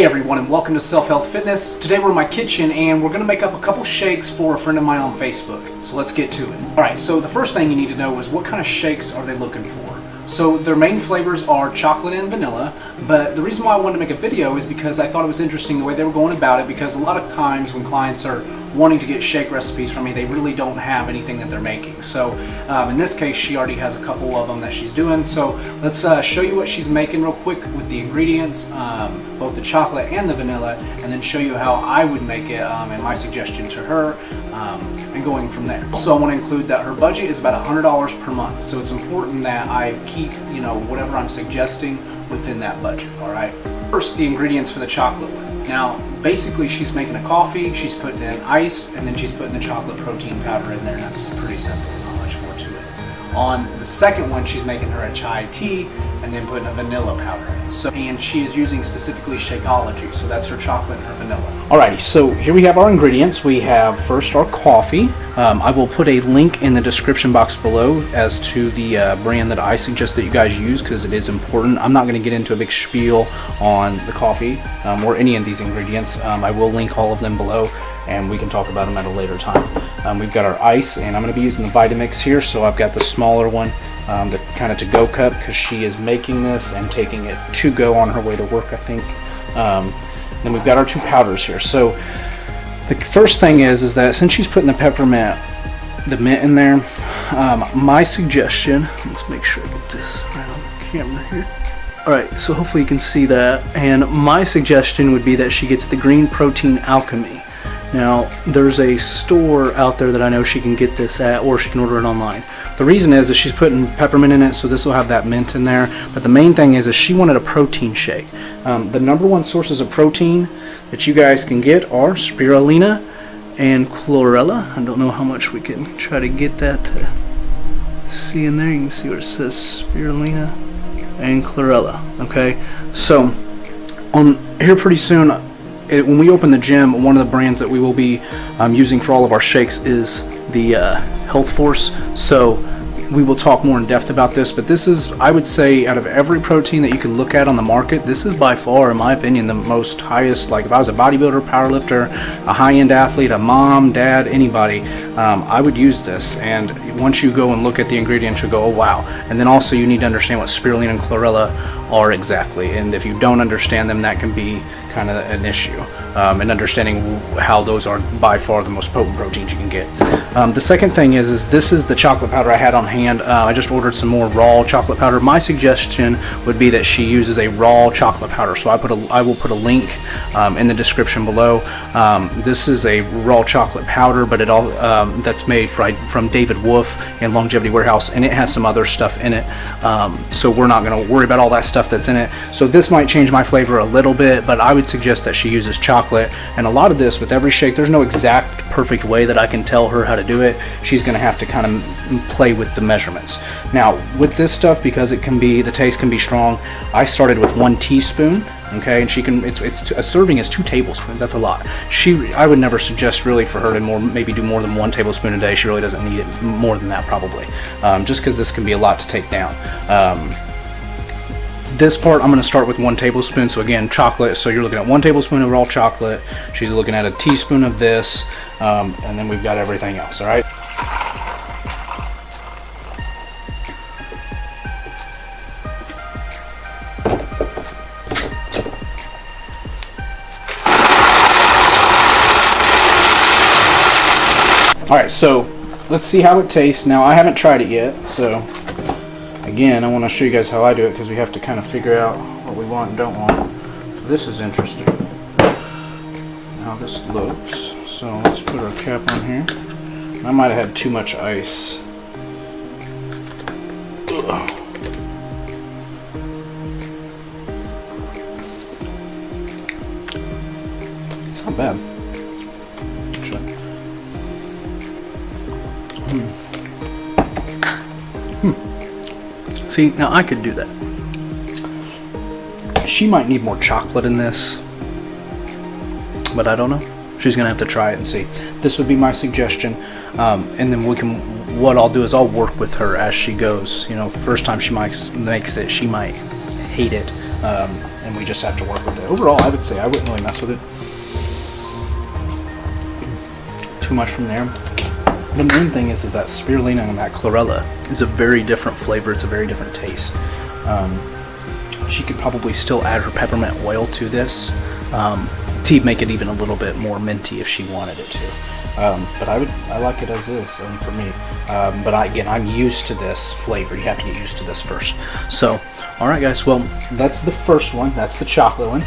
Hey everyone, and welcome to Self Health Fitness. Today we're in my kitchen and we're going to make up a couple shakes for a friend of mine on Facebook. So let's get to it. Alright, so the first thing you need to know is what kind of shakes are they looking for. So their main flavors are chocolate and vanilla, but the reason why I wanted to make a video is because I thought it was interesting the way they were going about it, because a lot of times when clients are wanting to get shake recipes from me, they really don't have anything that they're making. So in this case, she already has a couple of them that she's doing. So let's show you what she's making real quick with the ingredients, both the chocolate and the vanilla, and then show you how I would make it and my suggestion to her, and going from there. Also, I want to include that her budget is about $100 per month, so it's important that I keep, whatever I'm suggesting within that budget. All right. First, the ingredients for the chocolate one. Now, basically, she's making a coffee, she's putting in ice, and then she's putting the chocolate protein powder in there, and that's pretty simple, not much more to it. On the second one, she's making her a chai tea, and then putting a vanilla powder in. And she is using specifically Shakeology, so that's her chocolate and her vanilla. Alrighty, so here we have our ingredients. We have first our coffee. I will put a link in the description box below as to the brand that I suggest that you guys use, because it is important. I'm not going to get into a big spiel on the coffee or any of these ingredients. I will link all of them below, and we can talk about them at a later time. We've got our ice, and I'm going to be using the Vitamix here, so I've got the smaller one, the kind of to-go cup, because she is making this and taking it to go on her way to work, I think. Then we've got our two powders here. So the first thing is that since she's putting the peppermint, the mint in there, my suggestion, let's make sure I get this right on the camera here. Alright, so hopefully you can see that, and my suggestion would be that she gets the Green Protein Alchemy. Now, there's a store out there that I know she can get this at, or she can order it online. The reason is that she's putting peppermint in it, so this will have that mint in there. But the main thing is she wanted a protein shake. The number one sources of protein that you guys can get are Spirulina and Chlorella. I don't know how much we can try to get that to see in there. You can see where it says Spirulina and Chlorella. Okay, so on here pretty soon, when we open the gym, one of the brands that we will be using for all of our shakes is the Health Force. So we will talk more in depth about this, but this is, I would say, out of every protein that you could look at on the market, this is by far, in my opinion, the most highest. Like if I was a bodybuilder, powerlifter, a high-end athlete, a mom, dad, anybody, I would use this. And once you go and look at the ingredients, you'll go, oh wow. And then also you need to understand what Spirulina and Chlorella are exactly, and if you don't understand them, that can be kind of an issue, and understanding how those are by far the most potent proteins you can get. The second thing is this is the chocolate powder I had on hand. I just ordered some more raw chocolate powder. My suggestion would be that she uses a raw chocolate powder, so I will put a link in the description below. This is a raw chocolate powder, but it all that's made from David Wolf and Longevity Warehouse, and it has some other stuff in it, so we're not going to worry about all that stuff that's in it. So this might change my flavor a little bit, but I would suggest that she uses chocolate. And a lot of this with every shake, there's no exact perfect way that I can tell her how to do it. She's going to have to kind of play with the measurements. Now with this stuff, because it can be, the taste can be strong, I started with 1 teaspoon. Okay, and she can, it's a serving is 2 tablespoons. That's a lot. I would never suggest really for her to maybe do more than 1 tablespoon a day. She really doesn't need it more than that probably, just because this can be a lot to take down. This part I'm going to start with 1 tablespoon. So again, chocolate, so you're looking at 1 tablespoon of raw chocolate. She's looking at a teaspoon of this, and then we've got everything else. All right. Alright, so let's see how it tastes. Now I haven't tried it yet, so again I want to show you guys how I do it, because we have to kind of figure out what we want and don't want. So this is interesting, how this looks. So let's put our cap on here. I might have had too much ice. Ugh. It's not bad. See, now I could do that. She might need more chocolate in this, but I don't know. She's gonna have to try it and see. This would be my suggestion, and then what I'll do is I'll work with her as she goes. The first time she makes it, she might hate it, and we just have to work with it. Overall, I would say I wouldn't really mess with it too much from there. The main thing is that spirulina and that chlorella is a very different flavor. It's a very different taste. She could probably still add her peppermint oil to this to make it even a little bit more minty if she wanted it to. But I like it as is for me. But again, I'm used to this flavor. You have to get used to this first. So, all right, guys. Well, that's the first one. That's the chocolate one.